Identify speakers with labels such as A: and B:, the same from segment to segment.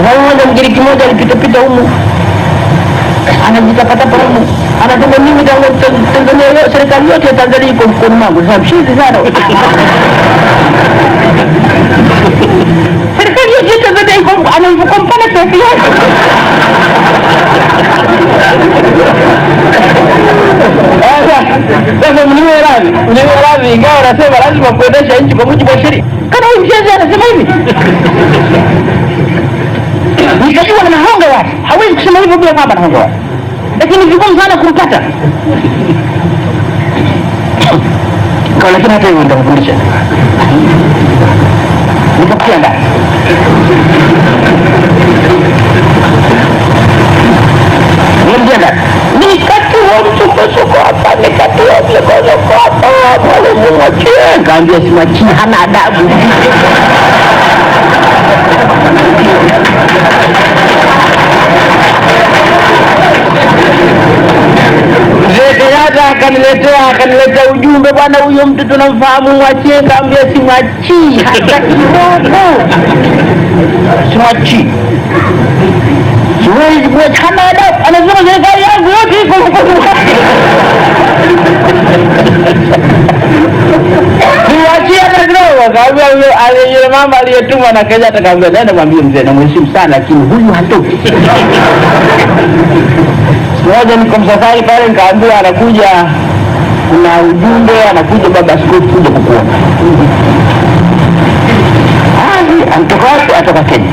A: Sasa mmoja Mgiriki mmoja alipita humu anajitapata humu anasema mimi Tanzania serikali yote ya Tanzania iko mkono wangu. Sasa mshizi sana serikali yote ya Tanzania iko anampana pesa yake. Sasa mniwe radhi ingawa anasema lazima kuendesha nchi kwa mujibu wa sheria. Kama huyu mshenzi anasema hivi nikajua anahonga watu, hawezi kusema hivyo bila kwamba anahonga watu, lakini vigumu sana kumpata. Kwa lakini hata hivyo nitakufundisha. Nikakutia ndani. Niingia ndani. Nikatiwa msukosuko hapa, nikatiwa msukosuko hapa, pale mwachie. Kaambia simwachie, hana adabu. Akaniletea ujumbe, bwana huyo mtu tunamfahamu, mwachie. Kaambia simwachii hata kidogo, simwachii. Siwezi kuacha, hana adabu. Anasema serikali yangu yote iko huko. Niwachie hata kidogo. Kaambia yule mama aliyetuma na kaja atakaambia nenda mwambie mzee na mheshimu sana, lakini huyu hatoki. Mmoja niko msafari pale, nikaambiwa anakuja, kuna ujumbe anakuja baba askofu kuja kukuona. Anatoka wapi? Atoka Kenya.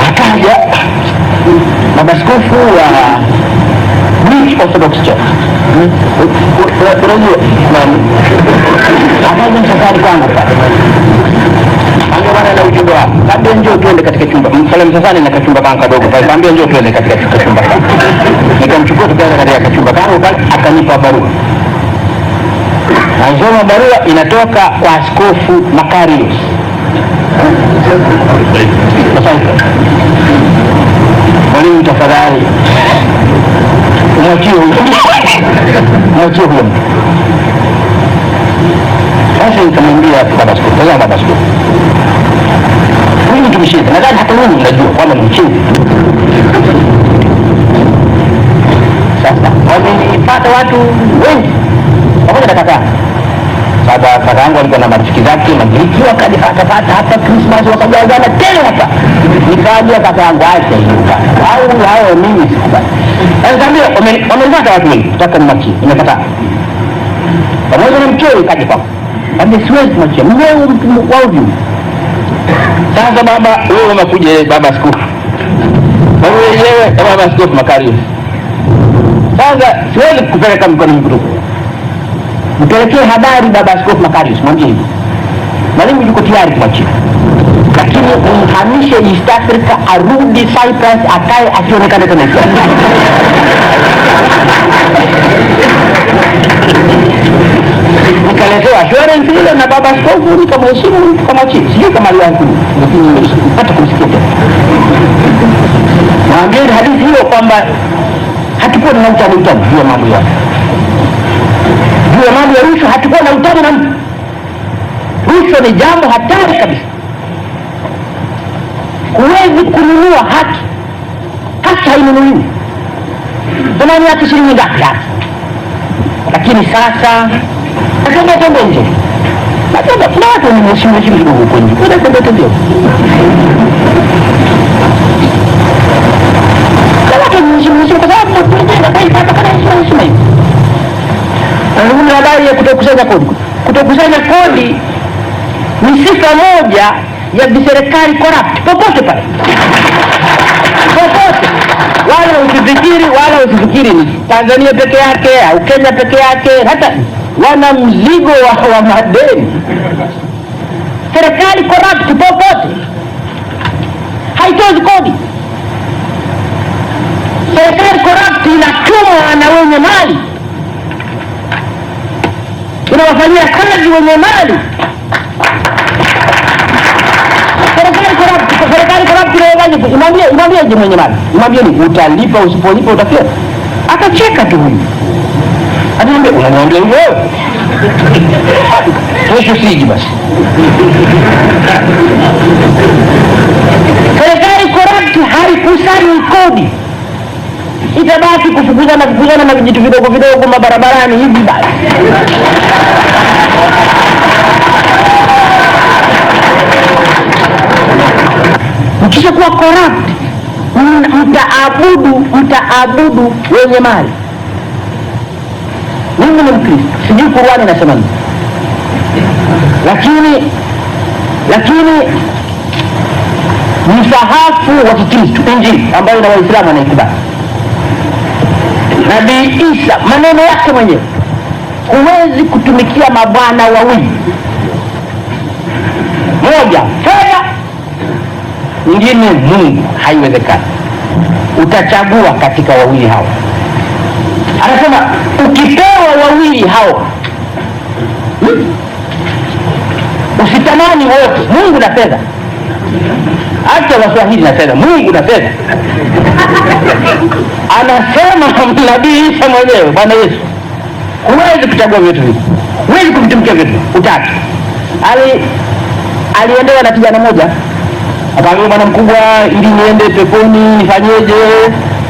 A: Akaja baba askofu wa Greek Orthodox Church. Unajua nani? Akaja msafari kwangu pale. Bwana na ujumbe wako. Kaambia njoo tuende katika chumba. Pale msafari na kachumba kangu kadogo pale. Kaambia njoo tuende katika chumba kangu. Nikamchukua tukaenda katika chumba kangu pale, akanipa barua. Nasoma barua inatoka kwa Askofu Makarios. Mwalimu tafadhali mwachie huyo. Sasa nikamwambia baba askofu, huyu tumshinde. Nadhani hata wewe unajua kwamba ni mchezi. Sasa wamenipata watu wengi pamoja na kaka. Sasa kaka yangu alikuwa na marafiki zake Magiriki, wakajipata hapa Christmas, wakajazana tena hapa. Nikaambia kaka yangu acha hiyo bana, hao mimi sikubali. Nikamwambia wamenipata watu wengi, nataka nimwachie. Nimekataa. Pamoja na mcheo kaja kwa Ambe siwezi kumwachia. Wewe mtu wao juu. Sasa baba, wewe umekuja baba askofu. Wewe baba askofu Makarios. Sasa siwezi kupeleka mkono mtupu. Mpelekee habari baba askofu Makarios, mwambie hivi. Mwalimu yuko tayari kumwachia. Lakini mhamishe East Africa, arudi Cyprus, akae asionekane tena. Nikaletewa assurance ile na baba askofu, nikamheshimu, nikamwachia. Sijui kama aliangu, lakini hata kumsikia tena. Naambia hadithi hiyo kwamba hatukuwa na utani juu ya mambo yake. Juu ya mambo ya rushwa hatukuwa na utani na mtu. Rushwa ni jambo hatari kabisa. Huwezi kununua haki. Haki hainunuliwi. Zamani haki shilingi ngapi? Lakini sasa nataka tende nje. Nataka kuna watu wanaheshimu kidogo huko nje. Kuna tende nje. Kwa sababu tunataka kaipata kana heshima hivi. Na habari ya kutokusanya kodi. Kutokusanya kodi ni sifa moja ya viserikali corrupt popote pale. Popote. Wala usifikiri ni Tanzania peke yake au Kenya peke yake, hata wana mzigo wa madeni. Serikali corrupt popote. Haitozi kodi. Serikali corrupt inatumwa na wenye mali. Inawafanyia kazi wenye mali. Serikali corrupt imwambie mwenye mali. Imwambie ni utalipa, usipolipa utafikia. Atacheka tu huyu. Anaambia unaniambia hivyo wewe? Kesho siji basi. fukuzana na vijitu vidogo vidogo mabarabarani hivi basi. Mkisha kuwa corrupt, mtaabudu wenye mali. Mimi ni Mkristo, sijui Qur'ani inasema nini, lakini msahafu wa Kikristo, Injili ambayo na Waislamu wanaikubali, Nabii Isa maneno yake mwenyewe, huwezi kutumikia mabwana wawili, moja fedha, mwingine Mungu, haiwezekani. Utachagua katika wawili hao. Anasema ukipewa wawili hao, usitamani wote, Mungu na fedha. Acha Waswahili na fedha, Mungu na fedha. Anasema Nabii Isa mwenyewe, Bwana Yesu, huwezi kuchagua vitu hivi, huwezi kumtumikia vitu utatu. Aliendewa na kijana moja, akaambia bwana mkubwa, ili niende peponi nifanyeje?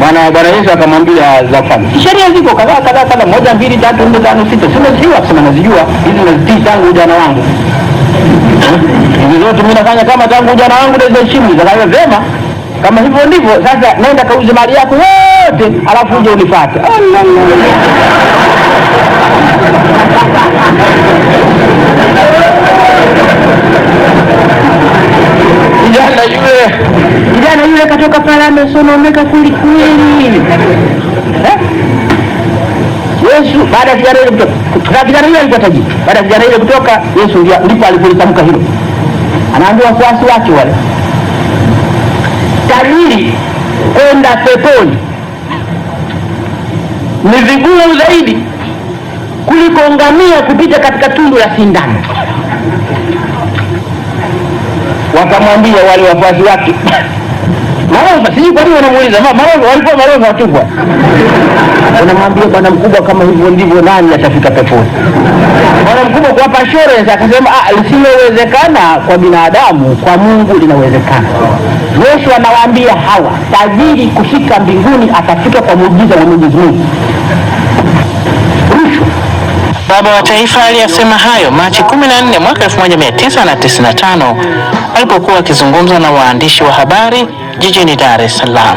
A: Bwana Yesu akamwambia za kufanya. Sheria ziko kadhaa, 1 2 3 4 5 6. Sina kusema nazijua, hizi nazitii tangu ujana wangu. Hizo zote mimi nafanya kama tangu ujana wangu ndio heshima. Zakayo vema. Kama hivyo ndivyo, sasa nenda kauze mali yako yote, alafu uje unifuate. Kijana yule katoka pale amesononeka kweli kweli. Yesu baada ya kijana yule kutoka, kijana yule alikuwa tajiri. Baada ya kijana yule kutoka, Yesu ndipo alipolitamka hilo. Anaambia wafuasi wake wale, tajiri kwenda peponi ni vigumu zaidi kuliko ngamia kupita katika tundu la sindano. Wakamwambia wale wafuasi wake, Malova, sijui kwa nini wanamuuliza, Malova, walikuwa Malova watupwa. Wanamwambia bwana mkubwa, kama hivyo ndivyo nani atafika peponi? Bwana mkubwa kuwapa assurance akasema, lisilowezekana kwa binadamu kwa Mungu linawezekana. Yesu anawaambia hawa, tajiri kufika mbinguni atafika kwa muujiza wa Mwenyezi Mungu.
B: Baba wa Taifa aliyasema hayo Machi 14 mwaka 1995 alipokuwa akizungumza na waandishi wa habari jijini Dar es Salaam.